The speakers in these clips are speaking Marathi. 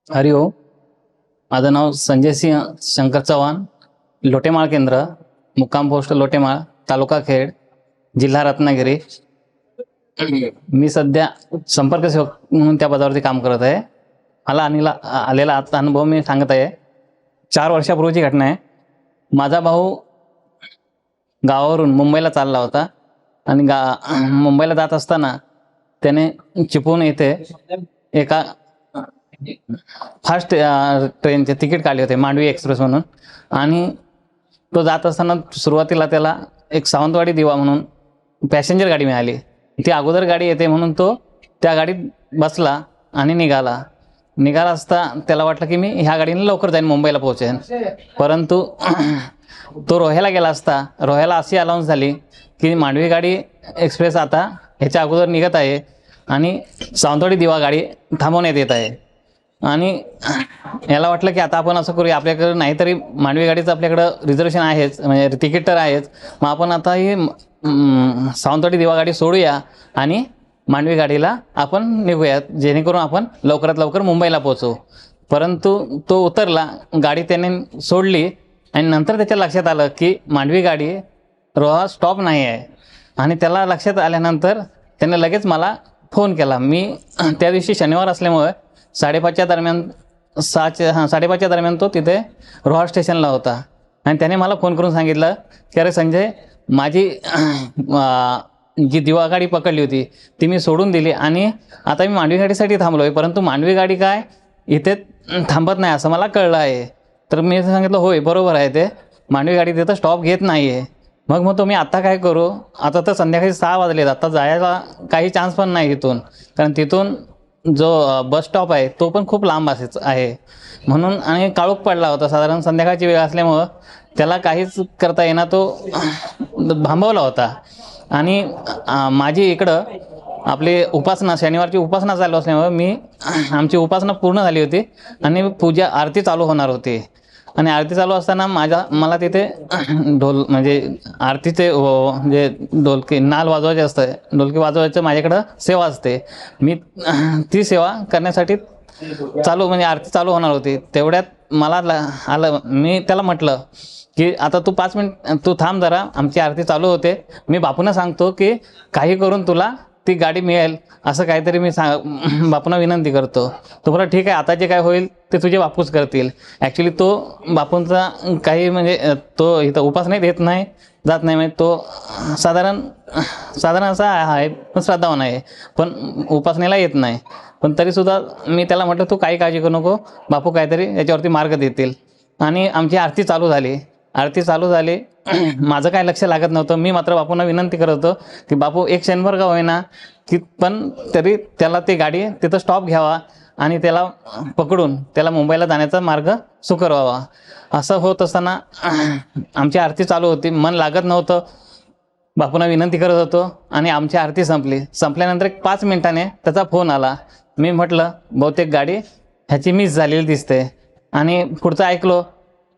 हरिओम. माझं नाव संजय सिंह शंकर चव्हाण, लोटेमाळ केंद्र, मुक्काम पोस्ट लोटेमाळ, तालुका खेड, जिल्हा रत्नागिरी. मी सध्या संपर्क सेवक म्हणून त्या पदावरती काम करत आहे. मला आलेला आता अनुभव मी सांगत आहे. 4 वर्षापूर्वीची घटना आहे. माझा भाऊ गावावरून मुंबईला चालला होता आणि मुंबईला जात असताना त्याने चिपळूण येथे एका फास्ट ट्रेनचे तिकीट काढले होते, मांडवी एक्सप्रेस म्हणून. आणि तो जात असताना सुरुवातीला त्याला एक सावंतवाडी दिवा म्हणून पॅसेंजर गाडी मिळाली. ती अगोदर गाडी येते म्हणून तो त्या गाडीत बसला आणि निघाला असता त्याला वाटलं की मी ह्या गाडीने लवकर जाईन, मुंबईला पोहोचेन. परंतु तो रोह्याला गेला असता रोह्याला अशी अनाउन्स झाली की मांडवी गाडी एक्सप्रेस आता ह्याच्या अगोदर निघत आहे आणि सावंतवाडी दिवा गाडी थांबवण्यात येत आहे. आणि याला वाटलं की आता आपण असं करूया, आपल्याकडे नाहीतरी मांडवी गाडीचं आपल्याकडं रिझर्वेशन आहेच, म्हणजे तिकीट तर आहेच, मग आपण आता ही सावंतवाडी दिवा गाडी सोडूया आणि मांडवी गाडीला आपण निघूयात, जेणेकरून आपण लवकरात लवकर मुंबईला पोहोचू. परंतु तो उतरला, गाडी त्याने सोडली आणि नंतर त्याच्या लक्षात आलं की मांडवी गाडी रोहा स्टॉप नाही आहे. आणि त्याला लक्षात आल्यानंतर त्याने लगेच मला फोन केला. मी त्या दिवशी शनिवार असल्यामुळे 5:30च्या दरम्यान 5:30च्या दरम्यान तो तिथे रोहा स्टेशनला होता. आणि त्याने मला फोन करून सांगितलं की अरे संजय, माझी जी दिवा गाडी पकडली होती ती मी सोडून दिली आणि आता मी मांडवी गाडीसाठी थांबलो आहे, परंतु मांडवी गाडी काय इथे थांबत नाही असं मला कळलं आहे. तर मी सांगितलं होय बरोबर आहे, ते मांडवी गाडी तिथं स्टॉप घेत नाही आहे. मग तो मी आत्ता काय करू, आता तर संध्याकाळी 6 वाजलेत, आता जायला काही चान्स पण नाही इथून, कारण तिथून जो बस स्टॉप आहे तो पण खूप लांब आहे म्हणून. आणि काळोख पडला होता, साधारण संध्याकाळची वेळ असल्यामुळं त्याला काहीच करता येईना, तो थांबवला होता. आणि माझी इकडं आपली उपासना, शनिवारची उपासना चालू असल्यामुळे आमची उपासना पूर्ण झाली होती आणि पूजा आरती चालू होणार होती. आणि आरती चालू असताना मला तिथे ढोल, म्हणजे आरतीचे जे ढोलकी नाल वाजवायचे असतं, ढोलकी वाजवायचं माझ्याकडं सेवा असते. मी ती सेवा करण्यासाठी म्हणजे आरती चालू होणार होती. तेवढ्यात मला आलं, मी त्याला म्हटलं की आता तू 5 मिनिट तू थांब जरा, आमची आरती चालू होते, मी बापूंना सांगतो की काही करून तुला ती गाडी मिळेल असं काहीतरी मी बापूंना विनंती करतो. तो बोला ठीक आहे, आता जे काय होईल ते तुझे बापूच करतील. ॲक्च्युली तो बापूंचा काही म्हणजे तो इथं उपासना देत नाही, जात नाही, म्हणजे तो साधारण असा आहे, पण श्रद्धावान आहे, पण उपासनेला येत नाही. पण तरीसुद्धा मी त्याला म्हटलं तू काही काळजी करू नको, बापू काहीतरी याच्यावरती मार्ग देतील. आणि आमची आरती चालू झाली. माझं काय लक्ष लागत नव्हतं. मी मात्र बापूंना विनंती करत होतो की बापू एक क्षणभर का होईना की पण तरी त्याला ती गाडी तिथं स्टॉप घ्यावा आणि त्याला पकडून त्याला मुंबईला जाण्याचा मार्ग सुकर व्हावा. असं होत असताना आमची आरती चालू होती, मन लागत नव्हतं, बापूंना विनंती करत होतो आणि आमची आरती संपल्यानंतर एक 5 मिनिटाने त्याचा फोन आला. मी म्हटलं बहुतेक गाडी ह्याची मिस झालेली दिसते. आणि पुढचं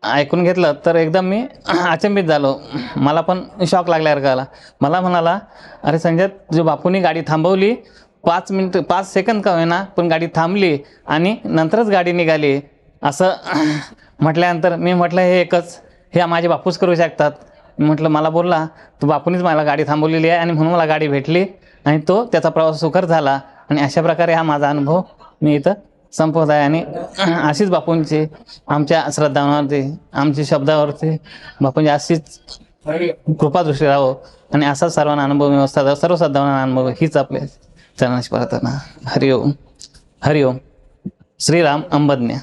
ऐकून घेतलं तर एकदम मी अचंबित झालो. मला पण शॉक लागल्यासारखं आला. मला म्हणाला अरे संजय, जो बापूंनी गाडी थांबवली 5 सेकंद का होईना, पण गाडी थांबली आणि नंतरच गाडी निघाली असं म्हटल्यानंतर मी म्हटलं हे माझे बापूच करू शकतात. म्हटलं मला बोलला तू बापूंनीच मला गाडी थांबवलेली आहे आणि म्हणून मला गाडी भेटली आणि त्याचा प्रवास सुखर झाला. आणि अशा प्रकारे हा माझा अनुभव मी इथं संपवत आहे. आणि अशीच बापूंची आमच्या श्रद्धांवरती, आमच्या शब्दावरती बापूंची अशीच कृपादृष्टी राहो आणि असाच सर्वांना अनुभव व्यवस्था, सर्व श्रद्धांना अनुभव हीच आपल्या चरणाशी प्रार्थना. हरिओम. श्रीराम अंबज्ञ.